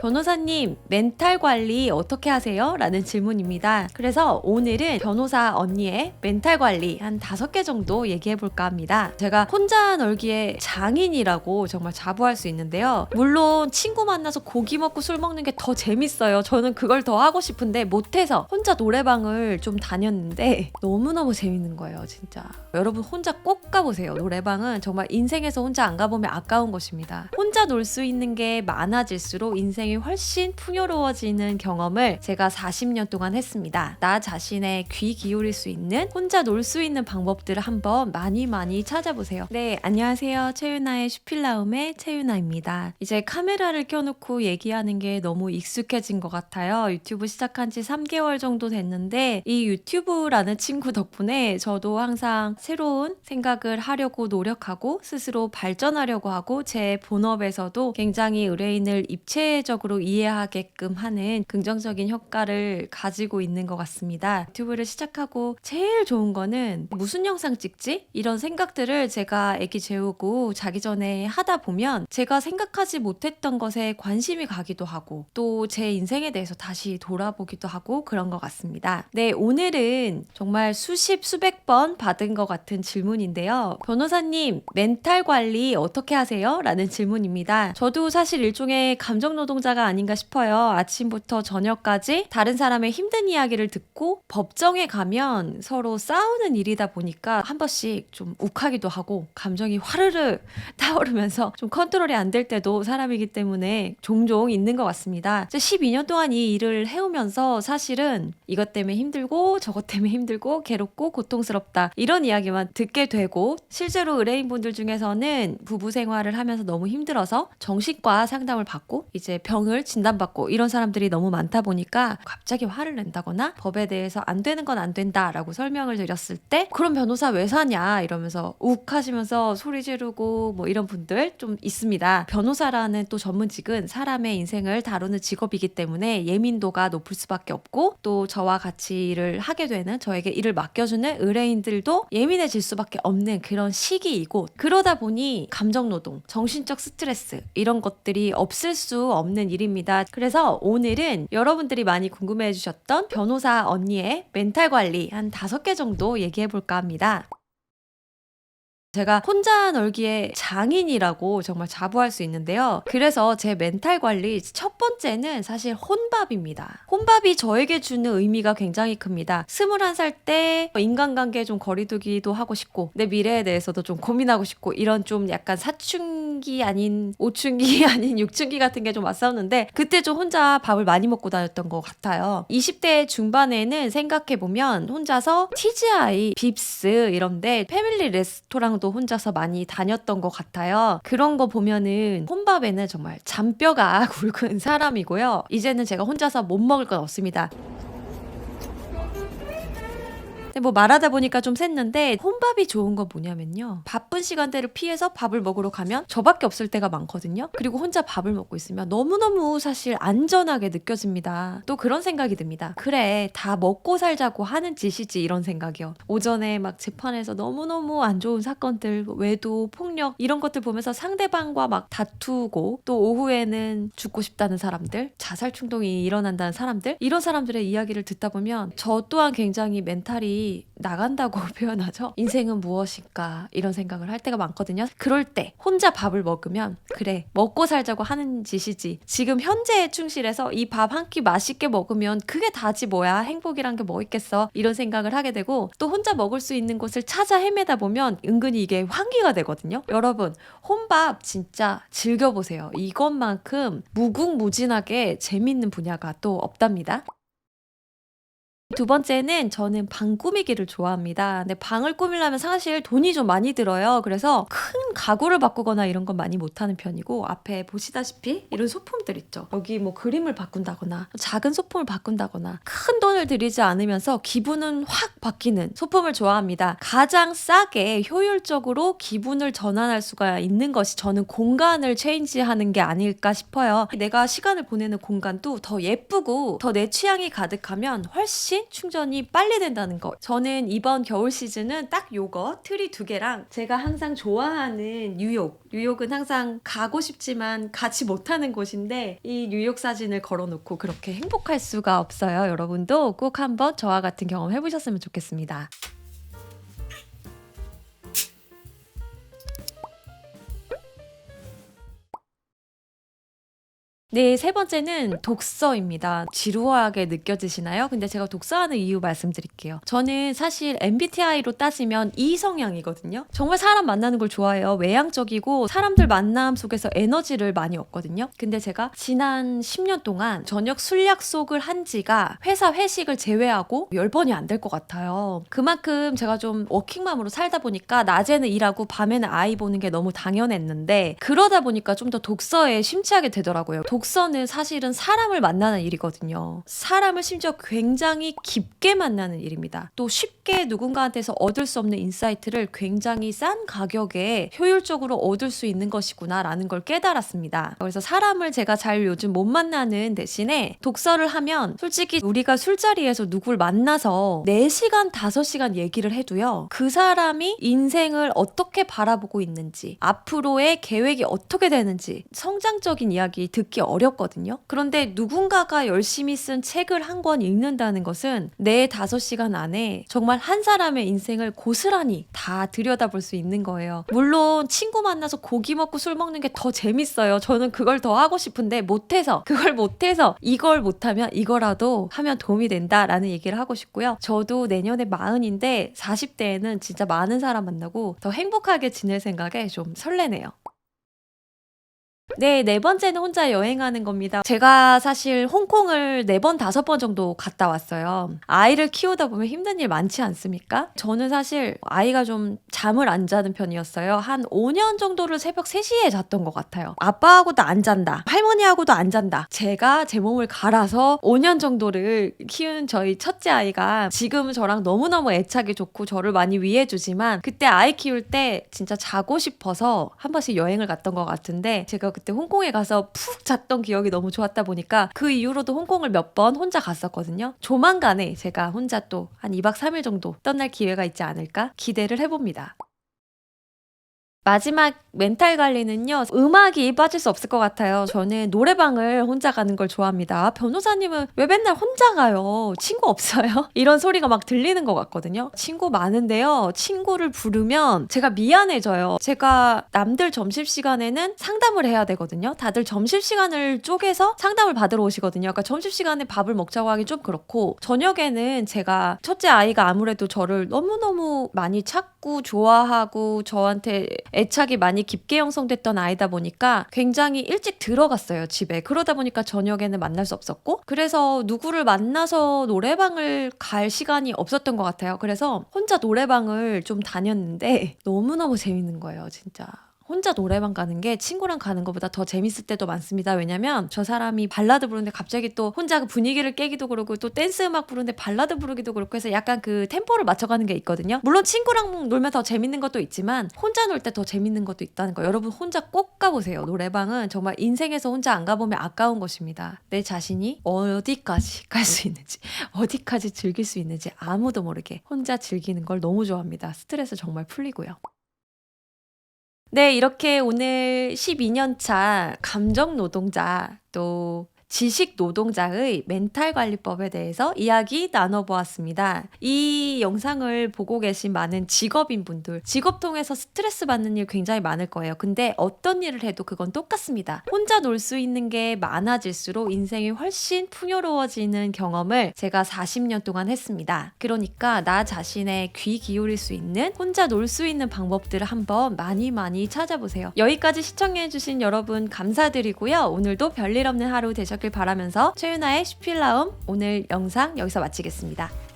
변호사님, 멘탈 관리 어떻게 하세요? 라는 질문입니다. 그래서 오늘은 변호사 언니의 멘탈 관리 한 5개 정도 얘기해 볼까 합니다. 제가 혼자 놀기에 장인이라고 정말 자부할 수 있는데요. 물론 친구 만나서 고기 먹고 술 먹는 게 더 재밌어요. 저는 그걸 더 하고 싶은데 못해서 혼자 노래방을 좀 다녔는데 너무너무 재밌는 거예요, 진짜. 여러분 혼자 꼭 가보세요. 노래방은 정말 인생에서 혼자 안 가보면 아까운 것입니다. 혼자 놀 수 있는 게 많아질수록 인생이 훨씬 풍요로워지는 경험을 제가 40년 동안 했습니다. 나 자신의 귀 기울일 수 있는, 혼자 놀 수 있는 방법들을 한번 많이 찾아보세요. 네, 안녕하세요. 채윤아의 슈필라움의 채윤아입니다. 이제 카메라를 켜놓고 얘기하는 게 너무 익숙해진 것 같아요. 유튜브 시작한 지 3개월 정도 됐는데 이 유튜브라는 친구 덕분에 저도 항상 새로운 생각을 하려고 노력하고 스스로 발전하려고 하고 제 본업에서도 굉장히 의뢰인을 입체적으로 이해하게끔 하는 긍정적인 효과를 가지고 있는 것 같습니다. 유튜브를 시작하고 제일 좋은 거는 무슨 영상 찍지? 이런 생각들을 제가 애기 재우고 자기 전에 하다 보면 제가 생각하지 못했던 것에 관심이 가기도 하고 또 제 인생에 대해서 다시 돌아보기도 하고 그런 것 같습니다. 네, 오늘은 정말 수백 번 받은 것 같은 질문인데요. 변호사님, 멘탈 관리 어떻게 하세요? 라는 질문입니다. 저도 사실 일종의 감정 노동자가 아닌가 싶어요. 아침부터 저녁까지 다른 사람의 힘든 이야기를 듣고 법정에 가면 서로 싸우는 일이다 보니까 한 번씩 좀 욱하기도 하고 감정이 화르르 타오르면서 좀 컨트롤이 안 될 때도 사람이기 때문에 종종 있는 것 같습니다. 12년 동안 이 일을 해오면서 사실은 이것 때문에 힘들고 저것 때문에 힘들고 괴롭고 고통스럽다 이런 이야기만 듣게 되고, 실제로 의뢰인분들 중에서는 부부 생활을 하면서 너무 힘들어서 정신과 상담을 받고 이제 병을 진단받고 이런 사람들이 너무 많다 보니까 갑자기 화를 낸다거나 법에 대해서 안 되는 건 안 된다라고 설명을 드렸을 때 그럼 변호사 왜 사냐 이러면서 욱 하시면서 소리 지르고 뭐 이런 분들 좀 있습니다. 변호사라는 또 전문직은 사람의 인생을 다루는 직업이기 때문에 예민도가 높을 수밖에 없고 또 저와 같이 일을 하게 되는, 저에게 일을 맡겨주는 의뢰인들도 예민해질 수밖에 없는 그런 시기이고, 그러다 보니 감정노동, 정신적 스트레스 이런 것들이 없을 수 없는 일입니다. 그래서 오늘은 여러분들이 많이 궁금해 주셨던 변호사 언니의 멘탈 관리 한 5개 정도 얘기해 볼까 합니다. 제가 혼자 놀기에 장인이라고 정말 자부할 수 있는데요. 그래서 제 멘탈 관리 첫 번째는 사실 혼밥입니다. 혼밥이 저에게 주는 의미가 굉장히 큽니다. 21살 때 인간관계 좀 거리두기도 하고 싶고 내 미래에 대해서도 좀 고민하고 싶고 이런 좀 약간 사춘기 아닌 5춘기 아닌 6춘기 같은 게 좀 왔었는데 그때 좀 혼자 밥을 많이 먹고 다녔던 것 같아요. 20대 중반에는 생각해보면 혼자서 TGI, 빕스 이런데 패밀리 레스토랑도 혼자서 많이 다녔던 것 같아요. 그런 거 보면은 혼밥에는 정말 잔뼈가 굵은 사람이고요. 이제는 제가 혼자서 못 먹을 건 없습니다. 뭐 말하다 보니까 좀 샜는데 혼밥이 좋은 건 뭐냐면요. 바쁜 시간대를 피해서 밥을 먹으러 가면 저밖에 없을 때가 많거든요. 그리고 혼자 밥을 먹고 있으면 너무너무 사실 안전하게 느껴집니다. 또 그런 생각이 듭니다. 그래, 다 먹고 살자고 하는 짓이지 이런 생각이요. 오전에 막 재판에서 너무너무 안 좋은 사건들, 외도, 폭력 이런 것들 보면서 상대방과 막 다투고 또 오후에는 죽고 싶다는 사람들, 자살 충동이 일어난다는 사람들, 이런 사람들의 이야기를 듣다 보면 저 또한 굉장히 멘탈이 나간다고 표현하죠. 인생은 무엇일까 이런 생각을 할 때가 많거든요. 그럴 때 혼자 밥을 먹으면 그래, 먹고 살자고 하는 짓이지, 지금 현재에 충실해서 이 밥 한 끼 맛있게 먹으면 그게 다지 뭐야, 행복이란 게 뭐 있겠어 이런 생각을 하게 되고, 또 혼자 먹을 수 있는 곳을 찾아 헤매다 보면 은근히 이게 환기가 되거든요. 여러분, 혼밥 진짜 즐겨보세요. 이것만큼 무궁무진하게 재밌는 분야가 또 없답니다. 두 번째는 저는 방 꾸미기를 좋아합니다. 근데 방을 꾸미려면 사실 돈이 좀 많이 들어요. 그래서 큰 가구를 바꾸거나 이런 건 많이 못하는 편이고, 앞에 보시다시피 이런 소품들 있죠. 여기 뭐 그림을 바꾼다거나 작은 소품을 바꾼다거나 큰 돈을 들이지 않으면서 기분은 확 바뀌는 소품을 좋아합니다. 가장 싸게 효율적으로 기분을 전환할 수가 있는 것이 저는 공간을 체인지하는 게 아닐까 싶어요. 내가 시간을 보내는 공간도 더 예쁘고 더 내 취향이 가득하면 훨씬 충전이 빨리 된다는 거. 저는 이번 겨울 시즌은 딱 요거 트리 2개랑 제가 항상 좋아하는 뉴욕은 항상 가고 싶지만 가지 못하는 곳인데 이 뉴욕 사진을 걸어놓고 그렇게 행복할 수가 없어요. 여러분도 꼭 한번 저와 같은 경험 해보셨으면 좋겠습니다. 네, 세 번째는 독서입니다. 지루하게 느껴지시나요? 근데 제가 독서하는 이유 말씀드릴게요. 저는 사실 MBTI로 따지면 E 성향이거든요. 정말 사람 만나는 걸 좋아해요. 외향적이고 사람들 만남 속에서 에너지를 많이 얻거든요. 근데 제가 지난 10년 동안 저녁 술 약속을 한 지가 회사 회식을 제외하고 10번이 안 될 것 같아요. 그만큼 제가 좀 워킹맘으로 살다 보니까 낮에는 일하고 밤에는 아이 보는 게 너무 당연했는데 그러다 보니까 좀 더 독서에 심취하게 되더라고요. 독서는 사실은 사람을 만나는 일이거든요. 사람을 심지어 굉장히 깊게 만나는 일입니다. 또 쉽게 누군가한테서 얻을 수 없는 인사이트를 굉장히 싼 가격에 효율적으로 얻을 수 있는 것이구나 라는 걸 깨달았습니다. 그래서 사람을 제가 잘 요즘 못 만나는 대신에 독서를 하면 솔직히 우리가 술자리에서 누굴 만나서 4시간, 5시간 얘기를 해도요. 그 사람이 인생을 어떻게 바라보고 있는지, 앞으로의 계획이 어떻게 되는지 성장적인 이야기 듣기 어렵거든요. 그런데 누군가가 열심히 쓴 책을 한 권 읽는다는 것은 4-5시간 안에 정말 한 사람의 인생을 고스란히 다 들여다볼 수 있는 거예요. 물론 친구 만나서 고기 먹고 술 먹는 게 더 재밌어요. 저는 그걸 더 하고 싶은데 그걸 못해서 이걸 못하면 이거라도 하면 도움이 된다라는 얘기를 하고 싶고요. 저도 내년에 40인데 40대에는 진짜 많은 사람 만나고 더 행복하게 지낼 생각에 좀 설레네요. 네, 네 번째는 혼자 여행하는 겁니다. 제가 사실 홍콩을 4번, 5번 정도 갔다 왔어요. 아이를 키우다 보면 힘든 일 많지 않습니까? 저는 사실 아이가 좀 잠을 안 자는 편이었어요. 한 5년 정도를 새벽 3시에 잤던 것 같아요. 아빠하고도 안 잔다. 할머니하고도 안 잔다. 제가 제 몸을 갈아서 5년 정도를 키운 저희 첫째 아이가 지금 저랑 너무너무 애착이 좋고 저를 많이 위해주지만 그때 아이 키울 때 진짜 자고 싶어서 한 번씩 여행을 갔던 것 같은데 제가 그때 홍콩에 가서 푹 잤던 기억이 너무 좋았다 보니까 그 이후로도 홍콩을 몇 번 혼자 갔었거든요. 조만간에 제가 혼자 또 한 2박 3일 정도 떠날 기회가 있지 않을까 기대를 해봅니다. 마지막 멘탈 관리는요. 음악이 빠질 수 없을 것 같아요. 저는 노래방을 혼자 가는 걸 좋아합니다. 변호사님은 왜 맨날 혼자 가요? 친구 없어요? 이런 소리가 막 들리는 것 같거든요. 친구 많은데요. 친구를 부르면 제가 미안해져요. 제가 남들 점심시간에는 상담을 해야 되거든요. 다들 점심시간을 쪼개서 상담을 받으러 오시거든요. 그러니까 점심시간에 밥을 먹자고 하기 좀 그렇고 저녁에는 제가 첫째 아이가 아무래도 저를 너무너무 많이 찾고 좋아하고 저한테 애착이 많이 깊게 형성됐던 아이다 보니까 굉장히 일찍 들어갔어요, 집에. 그러다 보니까 저녁에는 만날 수 없었고 그래서 누구를 만나서 노래방을 갈 시간이 없었던 것 같아요. 그래서 혼자 노래방을 좀 다녔는데 너무너무 재밌는 거예요, 진짜. 혼자 노래방 가는 게 친구랑 가는 것보다 더 재밌을 때도 많습니다. 왜냐면 저 사람이 발라드 부르는데 갑자기 또 혼자 그 분위기를 깨기도 그러고 또 댄스 음악 부르는데 발라드 부르기도 그렇고 해서 약간 그 템포를 맞춰가는 게 있거든요. 물론 친구랑 놀면 더 재밌는 것도 있지만 혼자 놀 때 더 재밌는 것도 있다는 거. 여러분 혼자 꼭 가보세요. 노래방은 정말 인생에서 혼자 안 가보면 아까운 것입니다. 내 자신이 어디까지 갈 수 있는지 어디까지 즐길 수 있는지 아무도 모르게 혼자 즐기는 걸 너무 좋아합니다. 스트레스 정말 풀리고요. 네, 이렇게 오늘 12년 차 감정 노동자 또 지식 노동자의 멘탈 관리법에 대해서 이야기 나눠보았습니다. 이 영상을 보고 계신 많은 직업인 분들, 직업 통해서 스트레스 받는 일 굉장히 많을 거예요. 근데 어떤 일을 해도 그건 똑같습니다. 혼자 놀 수 있는 게 많아질수록 인생이 훨씬 풍요로워지는 경험을 제가 40년 동안 했습니다. 그러니까 나 자신의 귀 기울일 수 있는 혼자 놀 수 있는 방법들을 한번 많이 찾아보세요. 여기까지 시청해주신 여러분 감사드리고요. 오늘도 별일 없는 하루 되셨길 바라면서 최윤아의 슈필라움 오늘 영상 여기서 마치겠습니다.